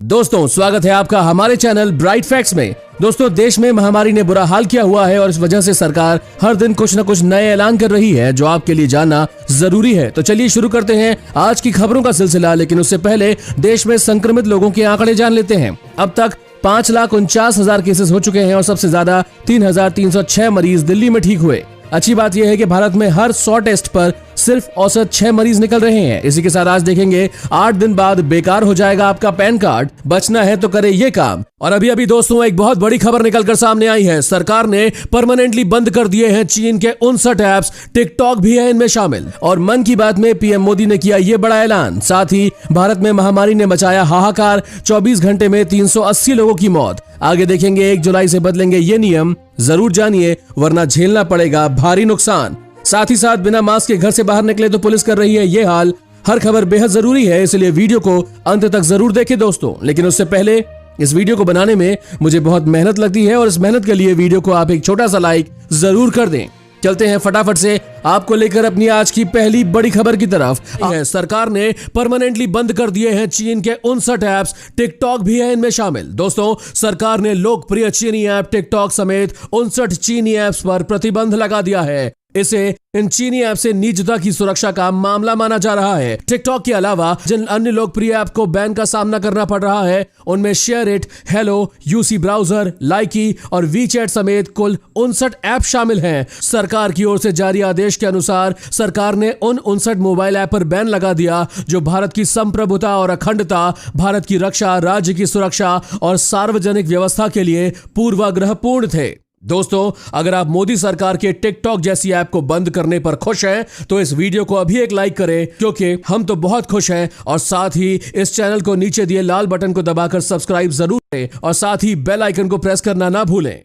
दोस्तों स्वागत है आपका हमारे चैनल ब्राइट फैक्ट्स में। दोस्तों देश में महामारी ने बुरा हाल किया हुआ है और इस वजह से सरकार हर दिन कुछ न कुछ नए ऐलान कर रही है जो आपके लिए जानना जरूरी है। तो चलिए शुरू करते हैं आज की खबरों का सिलसिला, लेकिन उससे पहले देश में संक्रमित लोगों के आंकड़े जान लेते हैं। अब तक 5,49,000 केसेस हो चुके हैं और सबसे ज्यादा 3,306 मरीज दिल्ली में ठीक हुए। अच्छी बात यह है कि भारत में हर 100 टेस्ट पर सिर्फ औसत 6 मरीज निकल रहे हैं। इसी के साथ आज देखेंगे 8 दिन बाद बेकार हो जाएगा आपका पैन कार्ड, बचना है तो करे ये काम। और अभी दोस्तों एक बहुत बड़ी खबर निकलकर सामने आई है। सरकार ने परमानेंटली बंद कर दिए हैं चीन के 59 ऐप्स, टिकटॉक भी है इनमें शामिल। और मन की बात में पीएम मोदी ने किया ये बड़ा ऐलान। साथ ही भारत में महामारी ने मचाया हाहाकार, 24 घंटे में 380 लोगों की मौत। आगे देखेंगे 1 जुलाई से बदलेंगे ये नियम, जरूर जानिए वरना झेलना पड़ेगा भारी नुकसान। साथ ही साथ बिना मास्क के घर से बाहर निकले तो पुलिस कर रही है ये हाल। हर खबर बेहद जरूरी है, इसलिए वीडियो को अंत तक जरूर देखें दोस्तों। लेकिन उससे पहले इस वीडियो को बनाने में मुझे बहुत मेहनत लगती है और इस मेहनत के लिए वीडियो को आप एक छोटा सा लाइक जरूर कर दें। चलते हैं फटाफट से आपको लेकर अपनी आज की पहली बड़ी खबर की तरफ। सरकार ने परमानेंटली बंद कर दिए हैं चीन के 59 ऐप्स, टिकटॉक भी है इनमें शामिल। दोस्तों सरकार ने लोकप्रिय चीनी ऐप टिकटॉक समेत 59 चीनी ऐप्स पर प्रतिबंध लगा दिया है। इसे इन चीनी ऐप से निजता की सुरक्षा का मामला माना जा रहा है। टिकटॉक के अलावा जिन अन्य लोकप्रिय ऐप को बैन का सामना करना पड़ रहा है उनमें SHAREit, Helo, UC Browser, Likee और वीचैट समेत कुल 59 ऐप शामिल हैं। सरकार की ओर से जारी आदेश के अनुसार सरकार ने उन 59 मोबाइल ऐप पर बैन लगा दिया जो भारत की संप्रभुता और अखंडता, भारत की रक्षा, राज्य की सुरक्षा और सार्वजनिक व्यवस्था के लिए पूर्वाग्रहपूर्ण थे। दोस्तों अगर आप मोदी सरकार के टिकटॉक जैसी ऐप को बंद करने पर खुश हैं तो इस वीडियो को अभी एक लाइक करें, क्योंकि हम तो बहुत खुश हैं। और साथ ही इस चैनल को नीचे दिए लाल बटन को दबाकर सब्सक्राइब जरूर करें और साथ ही बेल आइकन को प्रेस करना ना भूलें।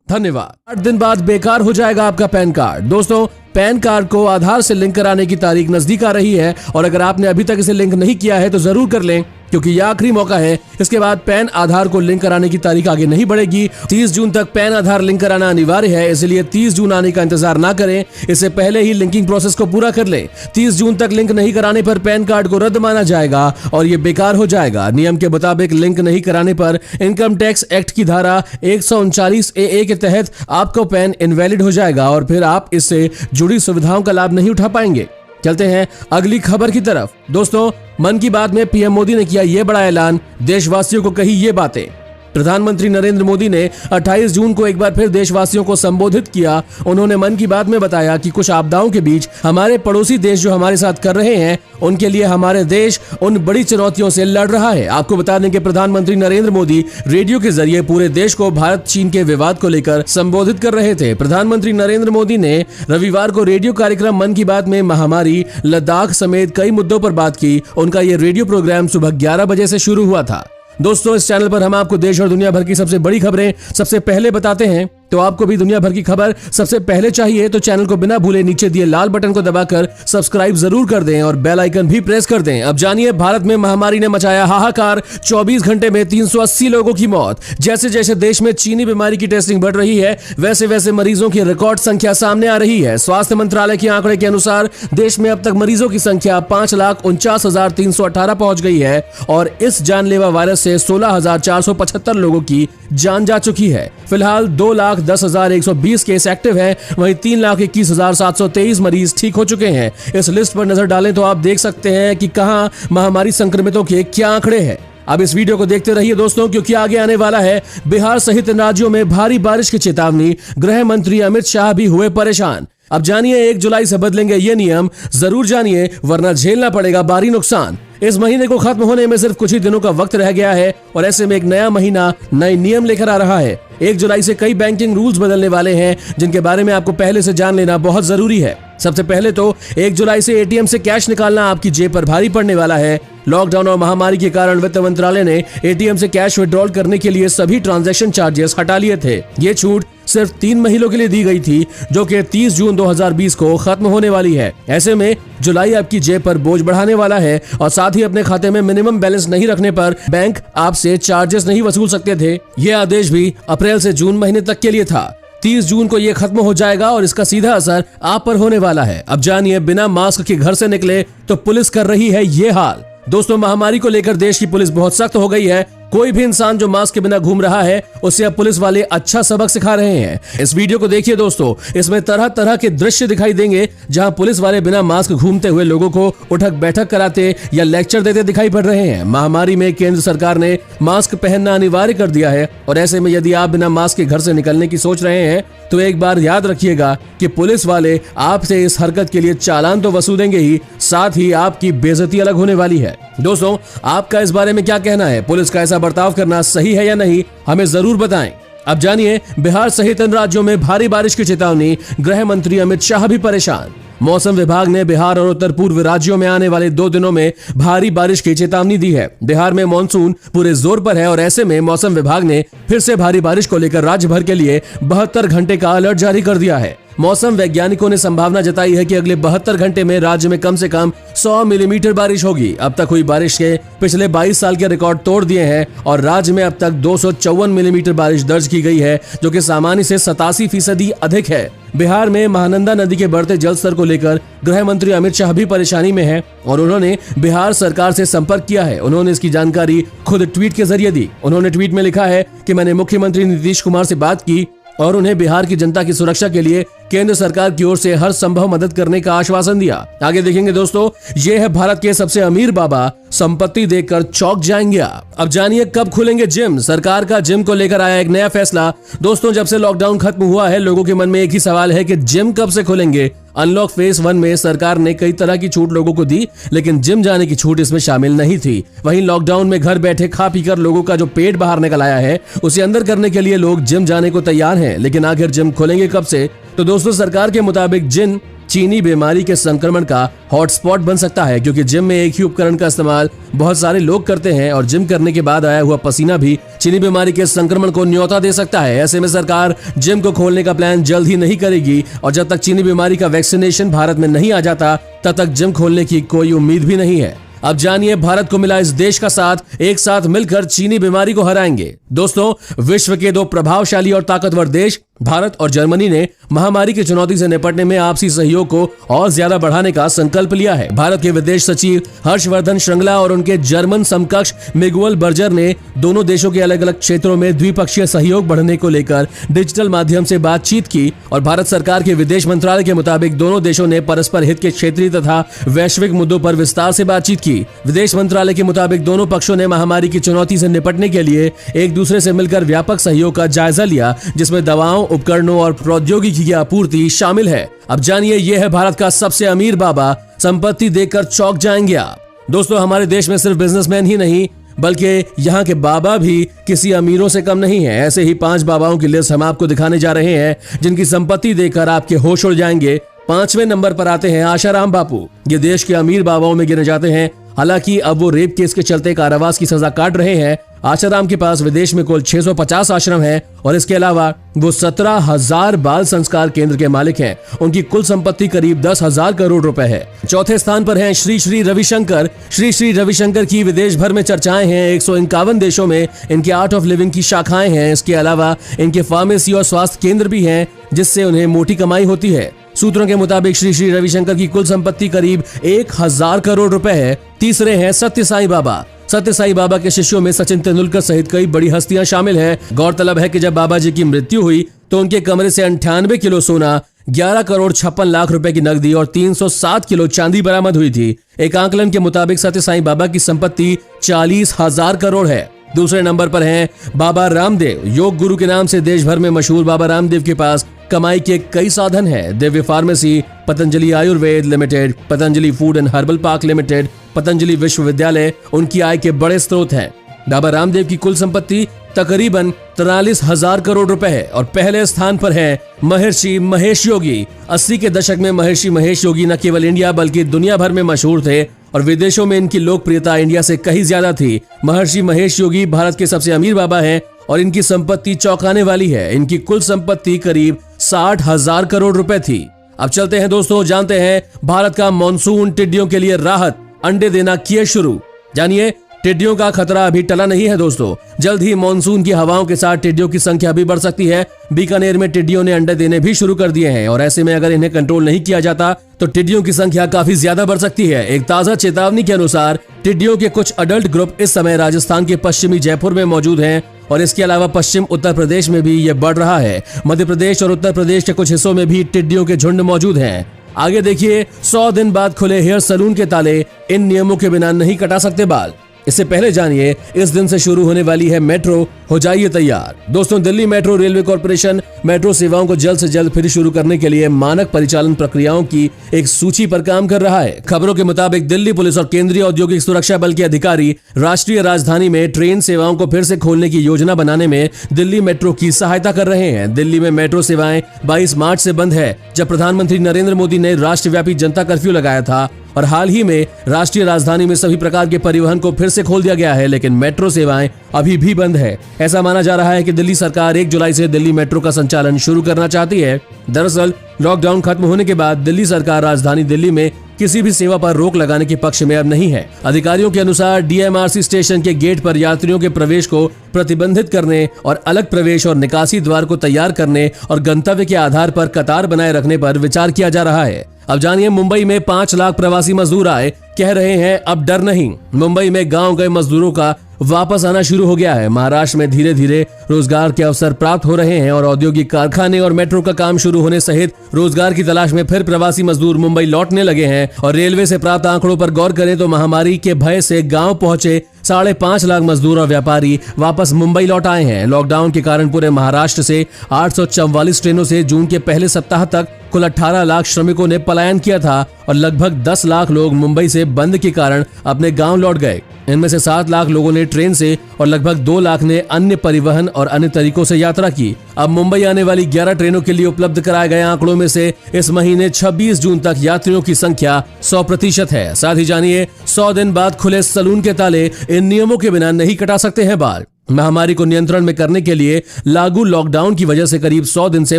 धन्यवाद। 8 दिन बाद बेकार हो जाएगा आपका पैन कार्ड। दोस्तों पैन कार्ड को आधार से लिंक कराने की तारीख नजदीक आ रही है और अगर आपने अभी तक इसे लिंक नहीं किया है तो जरूर कर लें, क्योंकि यह आखिरी मौका है। इसके बाद पैन आधार को लिंक कराने की तारीख आगे नहीं बढ़ेगी। 30 जून तक पैन आधार लिंक कराना अनिवार्य है, इसलिए 30 जून आने का इंतजार ना करें, इससे पहले ही लिंकिंग प्रोसेस को पूरा कर लें। 30 जून तक लिंक नहीं कराने पर पैन कार्ड को रद्द माना जाएगा और ये बेकार हो जाएगा। नियम के मुताबिक लिंक नहीं कराने पर इनकम टैक्स एक्ट की धारा 139 AA के तहत आपको पैन इनवैलिड हो जाएगा और फिर आप इससे जुड़ी सुविधाओं का लाभ नहीं उठा पाएंगे। चलते हैं अगली खबर की तरफ। दोस्तों मन की बात में पीएम मोदी ने किया ये बड़ा ऐलान, देशवासियों को कही ये बातें। प्रधानमंत्री नरेंद्र मोदी ने 28 जून को एक बार फिर देशवासियों को संबोधित किया। उन्होंने मन की बात में बताया कि कुछ आपदाओं के बीच हमारे पड़ोसी देश जो हमारे साथ कर रहे हैं उनके लिए हमारे देश उन बड़ी चुनौतियों से लड़ रहा है। आपको बता दें कि प्रधानमंत्री नरेंद्र मोदी रेडियो के जरिए पूरे देश को भारत चीन के विवाद को लेकर संबोधित कर रहे थे। प्रधानमंत्री नरेंद्र मोदी ने रविवार को रेडियो कार्यक्रम मन की बात में महामारी, लद्दाख समेत कई मुद्दों पर बात की। उनका ये रेडियो प्रोग्राम सुबह 11 बजे से शुरू हुआ था। दोस्तों इस चैनल पर हम आपको देश और दुनिया भर की सबसे बड़ी खबरें सबसे पहले बताते हैं, तो आपको भी दुनिया भर की खबर सबसे पहले चाहिए तो चैनल को बिना भूले नीचे दिए लाल बटन को दबाकर सब्सक्राइब जरूर कर दें और बेल आइकन भी प्रेस कर दें। अब जानिए भारत में महामारी ने मचाया हाहाकार, 24 घंटे में 380 लोगों की मौत। जैसे जैसे देश में चीनी बीमारी की टेस्टिंग बढ़ रही है वैसे वैसे मरीजों की रिकॉर्ड संख्या सामने आ रही है। स्वास्थ्य मंत्रालय के आंकड़े के अनुसार देश में अब तक मरीजों की संख्या 5,49,318 पहुंच गई है और इस जानलेवा वायरस से 16,475 लोगों की जान जा चुकी है। फिलहाल 2,10,120 केस एक्टिव हैं, वहीं 3,21,723 मरीज ठीक हो चुके हैं। इस लिस्ट पर नजर डालें तो आप देख सकते हैं कि कहां महामारी संक्रमितों के क्या आंकड़े हैं। अब इस वीडियो को देखते रहिए दोस्तों, क्योंकि आगे आने वाला है बिहार सहित राज्यों में भारी बारिश की चेतावनी। गृह मंत्री अमित शाह भी हुए परेशान। अब जानिए 1 जुलाई से बदलेंगे ये नियम, जरूर जानिए वरना झेलना पड़ेगा भारी नुकसान। इस महीने को खत्म होने में सिर्फ कुछ ही दिनों का वक्त रह गया है और ऐसे में एक नया महीना नए नियम लेकर आ रहा है। 1 जुलाई से कई बैंकिंग रूल्स बदलने वाले हैं जिनके बारे में आपको पहले से जान लेना बहुत जरूरी है। सबसे पहले तो 1 जुलाई से एटीएम से कैश निकालना आपकी जेब पर भारी पड़ने वाला है। लॉकडाउन और महामारी के कारण वित्त मंत्रालय ने एटीएम से कैश विड्रॉल करने के लिए सभी ट्रांजैक्शन चार्जेस हटा लिए थे। ये छूट सिर्फ 3 महीनों के लिए दी गई थी, जो कि 30 जून 2020 को खत्म होने वाली है। ऐसे में जुलाई आपकी जेब पर बोझ बढ़ाने वाला है और साथ ही अपने खाते में मिनिमम बैलेंस नहीं रखने पर बैंक आपसे चार्जेस नहीं वसूल सकते थे। ये आदेश भी अप्रैल से जून महीने तक के लिए था। 30 जून को ये खत्म हो जाएगा और इसका सीधा असर आप पर होने वाला है। अब जानिए बिना मास्क के घर से निकले तो पुलिस कर रही है ये हाल। दोस्तों महामारी को लेकर देश की पुलिस बहुत सख्त हो गई है कोई भी इंसान जो मास्क के बिना घूम रहा है उसे अब पुलिस वाले अच्छा सबक सिखा रहे हैं। इस वीडियो को देखिए दोस्तों, इसमें तरह तरह के दृश्य दिखाई देंगे जहां पुलिस वाले बिना मास्क घूमते हुए लोगों को उठक बैठक कराते या लेक्चर देते दिखाई पड़ रहे हैं। महामारी में केंद्र सरकार ने मास्क पहनना अनिवार्य कर दिया है और ऐसे में यदि आप बिना मास्क के घर से निकलने की सोच रहे हैं तो एक बार याद रखिएगा कि पुलिस वाले आपसे इस हरकत के लिए चालान तो वसूलेंगे ही, साथ ही आपकी बेइज्जती अलग होने वाली है। दोस्तों, आपका इस बारे में क्या कहना है? पुलिस का ऐसा बर्ताव करना सही है या नहीं, हमें जरूर बताएं। अब जानिए, बिहार सहित इन राज्यों में भारी बारिश की चेतावनी, गृह मंत्री अमित शाह भी परेशान। मौसम विभाग ने बिहार और उत्तर पूर्व राज्यों में आने वाले 2 दिनों में भारी बारिश की चेतावनी दी है। बिहार में मानसून पूरे जोर पर है और ऐसे में मौसम विभाग ने फिर से भारी बारिश को लेकर राज्य भर के लिए 72 घंटे का अलर्ट जारी कर दिया है। मौसम वैज्ञानिकों ने संभावना जताई है कि अगले 72 घंटे में राज्य में कम से कम 100 मिलीमीटर बारिश होगी। अब तक हुई बारिश के पिछले 22 साल के रिकॉर्ड तोड़ दिए हैं और राज्य में अब तक 254 मिलीमीटर बारिश दर्ज की गई है, जो कि सामान्य से 87% अधिक है। बिहार में महानंदा नदी के बढ़ते जल स्तर को लेकर गृह मंत्री अमित शाह भी परेशानी में हैं और उन्होंने बिहार सरकार से संपर्क किया है। उन्होंने इसकी जानकारी खुद ट्वीट के जरिए दी। उन्होंने ट्वीट में लिखा है कि मैंने मुख्यमंत्री नीतीश कुमार से बात की और उन्हें बिहार की जनता की सुरक्षा के लिए केंद्र सरकार की ओर से हर संभव मदद करने का आश्वासन दिया। आगे देखेंगे दोस्तों, ये है भारत के सबसे अमीर बाबा, संपत्ति देखकर चौंक जाएंगे आप। अब जानिए कब खुलेंगे जिम। सरकार का जिम को लेकर आया एक नया फैसला। दोस्तों, जब से लॉकडाउन खत्म हुआ है, लोगों के मन में एक ही सवाल है कि जिम कब से खुलेंगे। अनलॉक फेज 1 में सरकार ने कई तरह की छूट लोगों को दी, लेकिन जिम जाने की छूट इसमें शामिल नहीं थी। वहीं लॉकडाउन में घर बैठे खा पीकर लोगों का जो पेट बाहर निकल आया है, उसे अंदर करने के लिए लोग जिम जाने को तैयार हैं। लेकिन आखिर जिम खुलेंगे कब से? तो दोस्तों, सरकार के मुताबिक जिम चीनी बीमारी के संक्रमण का हॉटस्पॉट बन सकता है, क्योंकि जिम में एक ही उपकरण का इस्तेमाल बहुत सारे लोग करते हैं और जिम करने के बाद आया हुआ पसीना भी चीनी बीमारी के संक्रमण को न्योता दे सकता है। ऐसे में सरकार जिम को खोलने का प्लान जल्द ही नहीं करेगी और जब तक चीनी बीमारी का वैक्सीनेशन भारत में नहीं आ जाता, तब तक जिम खोलने की कोई उम्मीद भी नहीं है। अब जानिए, भारत को मिला इस देश का साथ, एक साथ मिलकर चीनी बीमारी को हराएंगे। दोस्तों, विश्व के 2 प्रभावशाली और ताकतवर देश भारत और जर्मनी ने महामारी की चुनौती से निपटने में आपसी सहयोग को और ज्यादा बढ़ाने का संकल्प लिया है। भारत के विदेश सचिव हर्षवर्धन श्रृंगला और उनके जर्मन समकक्ष मिगुअल बर्जर ने दोनों देशों के अलग अलग क्षेत्रों में द्विपक्षीय सहयोग बढ़ाने को लेकर डिजिटल माध्यम से बातचीत की और भारत सरकार के विदेश मंत्रालय के मुताबिक दोनों देशों ने परस्पर हित के क्षेत्रीय तथा वैश्विक मुद्दों पर विस्तार से बातचीत की। विदेश मंत्रालय के मुताबिक दोनों पक्षों ने महामारी की चुनौती से निपटने के लिए एक दूसरे से मिलकर व्यापक सहयोग का जायजा लिया, जिसमें दवाओं, उपकरणों और प्रौद्योगिकी की आपूर्ति शामिल है। अब जानिए, यह है भारत का सबसे अमीर बाबा, संपत्ति देखकर चौंक जाएंगे आप। दोस्तों, हमारे देश में सिर्फ बिजनेसमैन ही नहीं बल्कि यहाँ के बाबा भी किसी अमीरों से कम नहीं है। ऐसे ही 5 बाबाओं की लिस्ट हम आपको दिखाने जा रहे हैं, जिनकी संपत्ति देखकर आपके होश उड़ जाएंगे। 5वें नंबर पर आते हैं आशाराम बापू। ये देश के अमीर बाबाओं में गिने जाते हैं। हालांकि अब वो रेप केस के चलते कारावास की सजा काट रहे हैं। आशाराम के पास विदेश में कुल 650 आश्रम हैं और इसके अलावा वो 17,000 बाल संस्कार केंद्र के मालिक हैं। उनकी कुल संपत्ति करीब 10,000 करोड़ रुपए है। चौथे स्थान पर हैं श्री श्री रविशंकर। श्री श्री रविशंकर की विदेश भर में चर्चाएं हैं। 151 देशों में इनके आर्ट ऑफ लिविंग की शाखाएं हैं। इसके अलावा इनके फार्मेसी और स्वास्थ्य केंद्र भी हैं, जिससे उन्हें मोटी कमाई होती है। सूत्रों के मुताबिक श्री श्री रविशंकर की कुल संपत्ति करीब 1,000 करोड़ रुपए है। तीसरे हैं सत्य साई बाबा। सत्य साई बाबा के शिष्यों में सचिन तेंदुलकर सहित कई बड़ी हस्तियां शामिल हैं। गौरतलब है कि जब बाबा जी की मृत्यु हुई तो उनके कमरे से 98 किलो सोना, 11 करोड़ 56 लाख रुपए की नकदी और 307 किलो चांदी बरामद हुई थी। एक आकलन के मुताबिक सत्य साई बाबा की संपत्ति 40,000 करोड़ है। दूसरे नंबर पर हैं बाबा रामदेव। योग गुरु के नाम से देश भर में मशहूर बाबा रामदेव के पास कमाई के कई साधन हैं। Divya pharmacy, Patanjali Ayurveda limited, Patanjali food and herbal park limited, Patanjali विश्वविद्यालय उनकी आय के बड़े स्रोत हैं। बाबा रामदेव की कुल संपत्ति तकरीबन 43,000 करोड़ रुपए है और पहले स्थान पर है महर्षि महेश योगी। 80 के दशक में महर्षि महेश योगी न केवल इंडिया बल्कि दुनिया भर में मशहूर थे और विदेशों में इनकी लोकप्रियता इंडिया से कहीं ज्यादा थी। महर्षि महेश योगी भारत के सबसे अमीर बाबा हैं और इनकी संपत्ति चौंकाने वाली है। इनकी कुल संपत्ति करीब 60,000 करोड़ रुपए थी। अब चलते हैं दोस्तों, जानते हैं भारत का मॉनसून टिड्डियों के लिए राहत, अंडे देना किए शुरू। जानिए, टिड्डियों का खतरा अभी टला नहीं है दोस्तों। जल्द ही मानसून की हवाओं के साथ टिड्डियों की संख्या भी बढ़ सकती है। बीकानेर में टिड्डियों ने अंडे देने भी शुरू कर दिए हैं और ऐसे में अगर इन्हें कंट्रोल नहीं किया जाता तो टिड्डियों की संख्या काफी ज्यादा बढ़ सकती है। एक ताजा चेतावनी के अनुसार टिड्डियों के कुछ अडल्ट ग्रुप इस समय राजस्थान के पश्चिमी जयपुर में मौजूद हैं और इसके अलावा पश्चिम उत्तर प्रदेश में भी ये बढ़ रहा है। मध्य प्रदेश और उत्तर प्रदेश के कुछ हिस्सों में भी टिड्डियों के झुंड मौजूद हैं। आगे देखिए, 100 दिन बाद खुले हेयर सलून के ताले, इन नियमों के बिना नहीं कटा सकते बाल। इससे पहले जानिए, इस दिन से शुरू होने वाली है मेट्रो, हो जाइए तैयार। दोस्तों, Delhi metro railway corporation metro सेवाओं को जल्द से जल्द फिर शुरू करने के लिए मानक परिचालन प्रक्रियाओं की एक सूची पर काम कर रहा है। खबरों के मुताबिक दिल्ली पुलिस और केंद्रीय औद्योगिक सुरक्षा बल के अधिकारी राष्ट्रीय राजधानी में ट्रेन सेवाओं को फिर से खोलने की योजना बनाने में दिल्ली मेट्रो की सहायता कर रहे हैं। दिल्ली में मेट्रो सेवाएं 22 मार्च से बंद है, जब प्रधानमंत्री नरेंद्र मोदी ने राष्ट्रव्यापी जनता कर्फ्यू लगाया था, और हाल ही में राष्ट्रीय राजधानी में सभी प्रकार के परिवहन को फिर से खोल दिया गया है, लेकिन मेट्रो सेवाएं अभी भी बंद है। ऐसा माना जा रहा है कि दिल्ली सरकार 1 जुलाई से दिल्ली मेट्रो का संचालन शुरू करना चाहती है। दरअसल लॉकडाउन खत्म होने के बाद दिल्ली सरकार राजधानी दिल्ली में किसी भी सेवा पर रोक लगाने के पक्ष में अब नहीं है। अधिकारियों के अनुसार डीएमआरसी स्टेशन के गेट पर यात्रियों के प्रवेश को प्रतिबंधित करने और अलग प्रवेश और निकासी द्वार को तैयार करने और गंतव्य के आधार पर कतार बनाए रखने पर विचार किया जा रहा है। अब जानिए, मुंबई में 5 लाख प्रवासी मजदूर आए, कह रहे हैं अब डर नहीं। मुंबई में गांव गए मजदूरों का वापस आना शुरू हो गया है। महाराष्ट्र में धीरे धीरे रोजगार के अवसर प्राप्त हो रहे हैं और औद्योगिक कारखाने और मेट्रो का काम शुरू होने सहित रोजगार की तलाश में फिर प्रवासी मजदूर मुंबई लौटने लगे हैं। और रेलवे से प्राप्त आंकड़ों पर गौर करें तो महामारी के भय से गांव पहुंचे 5.5 लाख मजदूर और व्यापारी वापस मुंबई लौट आए हैं। लॉकडाउन के कारण पूरे महाराष्ट्र से 844 ट्रेनों से जून के पहले सप्ताह तक कुल 18 लाख श्रमिकों ने पलायन किया था और लगभग 10 लाख लोग मुंबई से बंद के कारण अपने गांव लौट गए। इनमें से 7 लाख लोगों ने ट्रेन से और लगभग 2 लाख ने अन्य परिवहन और अन्य तरीकों से यात्रा की। अब मुंबई आने वाली 11 ट्रेनों के लिए उपलब्ध कराए गए आंकड़ों में से इस महीने 26 जून तक यात्रियों की संख्या 100% है। साथ ही जानिए, 100 दिन बाद खुले सलून के ताले, इन नियमों के बिना नहीं कटा सकते हैं बाल। महामारी को नियंत्रण में करने के लिए लागू लॉकडाउन की वजह से करीब 100 दिन से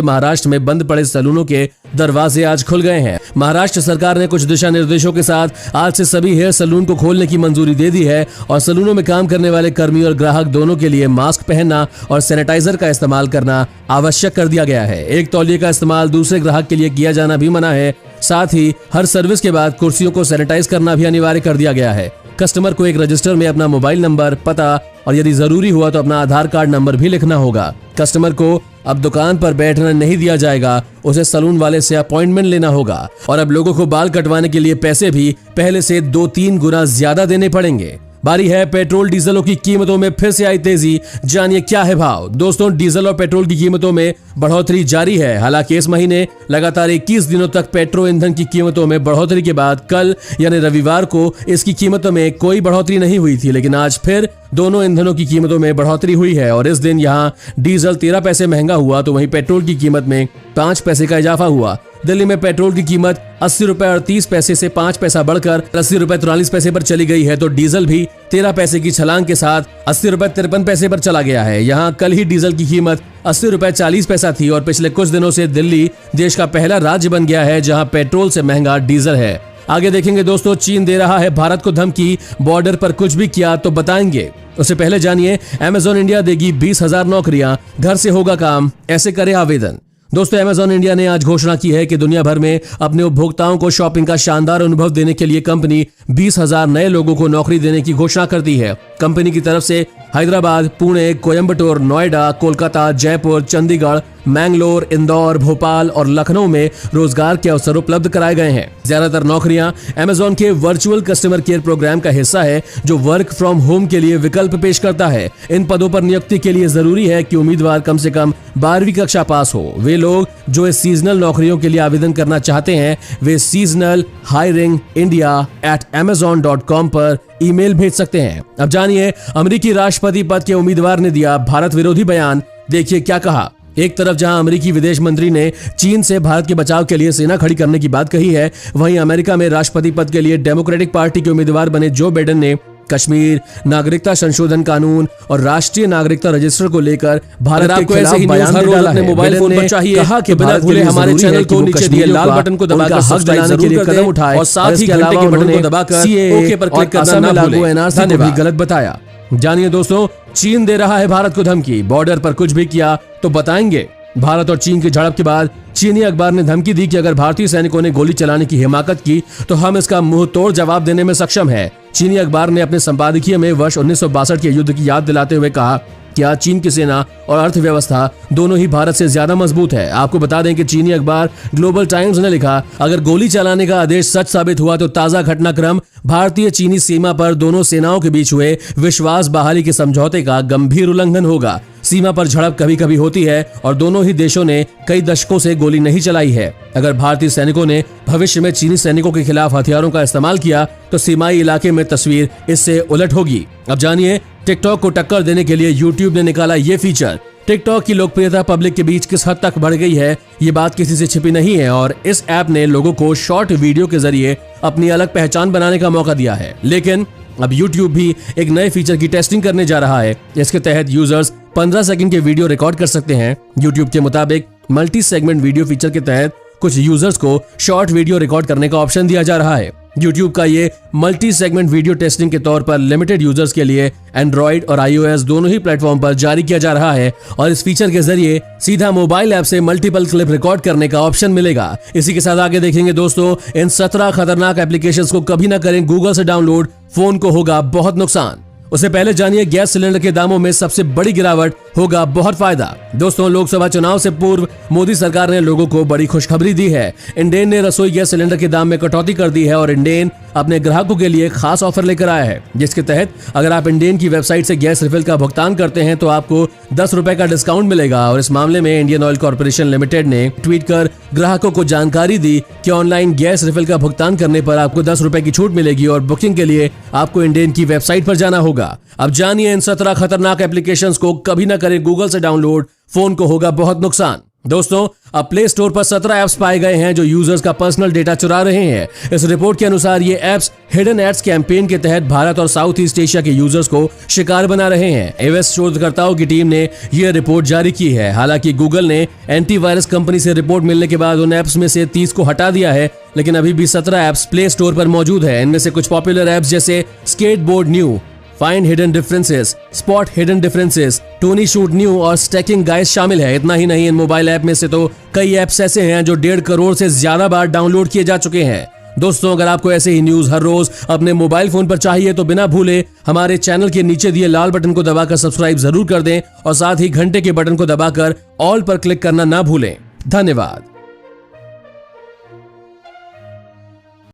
महाराष्ट्र में बंद पड़े सैलूनों के दरवाजे आज खुल गए हैं। महाराष्ट्र सरकार ने कुछ दिशा निर्देशों के साथ आज से सभी हेयर सैलून को खोलने की मंजूरी दे दी है और सैलूनों में काम करने वाले कर्मी और ग्राहक दोनों के लिए मास्क पहनना और सैनिटाइजर का इस्तेमाल करना आवश्यक कर दिया गया है। एक तौलिए का इस्तेमाल दूसरे ग्राहक के लिए किया जाना भी मना है। साथ ही हर सर्विस के बाद कुर्सियों को सैनिटाइज करना भी अनिवार्य कर दिया गया है। कस्टमर को एक रजिस्टर में अपना मोबाइल नंबर, पता और यदि जरूरी हुआ तो अपना आधार कार्ड नंबर भी लिखना होगा। कस्टमर को अब दुकान पर बैठना नहीं दिया जाएगा, उसे सलून वाले से अपॉइंटमेंट लेना होगा। और अब लोगों को बाल कटवाने के लिए पैसे भी पहले से 2-3 गुना ज्यादा देने पड़ेंगे। बारी है पेट्रोल डीजलों की कीमतों में फिर से आई तेजी, जानिए क्या है भाव। दोस्तों, डीजल और पेट्रोल की कीमतों में बढ़ोतरी जारी है। हालांकि इस महीने लगातार 21 दिनों तक पेट्रोल ईंधन की कीमतों में बढ़ोतरी के बाद कल यानी रविवार को इसकी कीमतों में कोई बढ़ोतरी नहीं हुई थी, लेकिन आज फिर दोनों ईंधनों की कीमतों में बढ़ोतरी हुई है और इस दिन यहाँ डीजल 13 पैसे महंगा हुआ तो वहीं पेट्रोल की कीमत में 5 पैसे का इजाफा हुआ। दिल्ली में पेट्रोल की कीमत 80 रुपए और 30 पैसे से 5 पैसा बढ़कर 80 रुपए 43 पैसे पर चली गई है, तो डीजल भी 13 पैसे की छलांग के साथ 80 रुपए 53 पैसे पर चला गया है। यहाँ कल ही डीजल की कीमत 80 रुपए 40 पैसा थी और पिछले कुछ दिनों से दिल्ली देश का पहला राज्य बन गया है जहाँ पेट्रोल से महंगा डीजल है। आगे देखेंगे दोस्तों, चीन दे रहा है भारत को धमकी, बॉर्डर पर कुछ भी किया तो बताएंगे। उससे पहले जानिए, अमेजॉन इंडिया देगी 20,000 नौकरियां, घर से होगा काम, ऐसे करे आवेदन। दोस्तों, अमेजॉन इंडिया ने आज घोषणा की है कि दुनिया भर में अपने उपभोक्ताओं को शॉपिंग का शानदार अनुभव देने के लिए कंपनी 20,000 नए लोगों को नौकरी देने की घोषणा कर दी है। कंपनी की तरफ से हैदराबाद, पुणे, कोयम्बटूर, नोएडा, कोलकाता, जयपुर, चंडीगढ़, मैंगलोर, इंदौर, भोपाल और लखनऊ में रोजगार के अवसर उपलब्ध कराए गए हैं। ज्यादातर नौकरियां अमेजॉन के वर्चुअल कस्टमर केयर प्रोग्राम का हिस्सा है, जो वर्क फ्रॉम होम के लिए विकल्प पेश करता है। इन पदों पर नियुक्ति के लिए जरूरी है कि उम्मीदवार कम से कम 12वीं कक्षा पास हो। वे लोग जो इस सीजनल नौकरियों के लिए आवेदन करना चाहते हैं वे seasonalhiringindia@amazon.com पर ईमेल भेज सकते हैं। अब जानिए, अमेरिकी राष्ट्रपति पद के उम्मीदवार ने दिया भारत विरोधी बयान, देखिए क्या कहा। एक तरफ जहां अमेरिकी विदेश मंत्री ने चीन से भारत के बचाव के लिए सेना खड़ी करने की बात कही है, वहीं अमेरिका में राष्ट्रपति पद के लिए डेमोक्रेटिक पार्टी के उम्मीदवार बने जो बाइडेन ने कश्मीर, नागरिकता संशोधन कानून और राष्ट्रीय नागरिकता रजिस्टर को लेकर भारत के खिलाफ बयान भी डाला है। मोबाइल फोन पर चाहिए कहा कि बिना भूले हमारे चैनल को नीचे दिए लाल बटन को दबाकर हक दिलाने के लिए कदम उठाए और साथ ही घंटे के बटन को दबाकर ओके पर क्लिक करना ना भूलें। एनआरसी को भी गलत बताया। जानिए दोस्तों, चीन दे रहा है भारत को धमकी, बॉर्डर पर कुछ भी किया तो बताएंगे। भारत और चीन की झड़प के बाद चीनी अखबार ने धमकी दी कि अगर भारतीय सैनिकों ने गोली चलाने की हिमाकत की तो हम इसका मुंह तोड़ जवाब देने में सक्षम है। चीनी अखबार ने अपने संपादकीय में वर्ष 1962 के युद्ध की याद दिलाते हुए कहा कि आज चीन की सेना और अर्थव्यवस्था दोनों ही भारत से ज्यादा मजबूत है। आपको बता दें कि चीनी अखबार ग्लोबल टाइम्स ने लिखा, अगर गोली चलाने का आदेश सच साबित हुआ तो ताजा घटनाक्रम भारतीय चीनी सीमा पर दोनों सेनाओं के बीच हुए विश्वास बहाली के समझौते का गंभीर उल्लंघन होगा। सीमा पर झड़प कभी कभी होती है और दोनों ही देशों ने कई दशकों से गोली नहीं चलाई है। अगर भारतीय सैनिकों ने भविष्य में चीनी सैनिकों के खिलाफ हथियारों का इस्तेमाल किया तो सीमाई इलाके में तस्वीर इससे उलट होगी। अब जानिए, टिकटॉक को टक्कर देने के लिए यूट्यूब ने निकाला ये फीचर। टिकटॉक की लोकप्रियता पब्लिक के बीच किस हद तक बढ़ गई है, ये बात किसी से छिपी नहीं है और इस ऐप ने लोगों को शॉर्ट वीडियो के जरिए अपनी अलग पहचान बनाने का मौका दिया है। लेकिन अब YouTube भी एक नए फीचर की टेस्टिंग करने जा रहा है। इसके तहत यूजर्स 15 सेकंड के वीडियो रिकॉर्ड कर सकते हैं। YouTube के मुताबिक मल्टी सेगमेंट वीडियो फीचर के तहत कुछ यूजर्स को शॉर्ट वीडियो रिकॉर्ड करने का ऑप्शन दिया जा रहा है। YouTube का ये मल्टी सेगमेंट वीडियो टेस्टिंग के तौर पर लिमिटेड यूजर्स के लिए एंड्रॉइड और iOS दोनों ही प्लेटफॉर्म पर जारी किया जा रहा है और इस फीचर के जरिए सीधा मोबाइल ऐप से मल्टीपल क्लिप रिकॉर्ड करने का ऑप्शन मिलेगा। इसी के साथ आगे देखेंगे दोस्तों, इन 17 खतरनाक एप्लीकेशंस को कभी ना करें गूगल से डाउनलोड, फोन को होगा बहुत नुकसान। उससे पहले जानिए, गैस सिलेंडर के दामों में सबसे बड़ी गिरावट, होगा बहुत फायदा। दोस्तों, लोकसभा चुनाव से पूर्व मोदी सरकार ने लोगों को बड़ी खुशखबरी दी है। इंडेन ने रसोई गैस सिलेंडर के दाम में कटौती कर दी है और इंडेन अपने ग्राहकों के लिए खास ऑफर लेकर आया है, जिसके तहत अगर आप इंडेन की वेबसाइट से गैस रिफिल का भुगतान करते हैं तो आपको 10 रुपए का डिस्काउंट मिलेगा। और इस मामले में इंडियन ऑयल कॉर्पोरेशन लिमिटेड ने ट्वीट कर ग्राहकों को जानकारी दी कि ऑनलाइन गैस रिफिल का भुगतान करने पर आपको 10 रुपए की छूट मिलेगी और बुकिंग के लिए आपको इंडेन की वेबसाइट पर जाना होगा। अब जानिए, इन 17 खतरनाक एप्लीकेशंस को कभी ना करें गूगल से डाउनलोड, फोन को होगा बहुत नुकसान। दोस्तों, अब प्ले स्टोर पर 17 ऐप्स पाए गए हैं जो यूजर्स का पर्सनल डेटा चुरा रहे हैं। इस रिपोर्ट के अनुसार ये ऐप्स हिडन एड्स कैंपेन के तहत भारत और साउथ ईस्ट एशिया के यूजर्स को शिकार बना रहे हैं। एवेस शोधकर्ताओं की टीम ने यह रिपोर्ट जारी की है। हालांकि गूगल ने एंटीवायरस कंपनी से रिपोर्ट मिलने के बाद उन ऐप्स में से 30 को हटा दिया है, लेकिन अभी भी 17 ऐप्स प्ले स्टोर पर मौजूद है। इनमें से कुछ पॉपुलर ऐप्स जैसे skateboard new, find hidden differences, spot hidden differences, Tony shoot new और स्टैकिंग गाइस शामिल है। इतना ही नहीं, इन मोबाइल ऐप में से तो कई ऐप्स ऐसे हैं जो 1.5 करोड़ से ज्यादा बार डाउनलोड किए जा चुके हैं। दोस्तों, अगर आपको ऐसे ही न्यूज हर रोज अपने मोबाइल फोन पर चाहिए तो बिना भूले हमारे चैनल के नीचे दिए लाल बटन को दबाकर सब्सक्राइब जरूर कर दें और साथ ही घंटे के बटन को दबाकर ऑल पर क्लिक करना ना भूलें। धन्यवाद।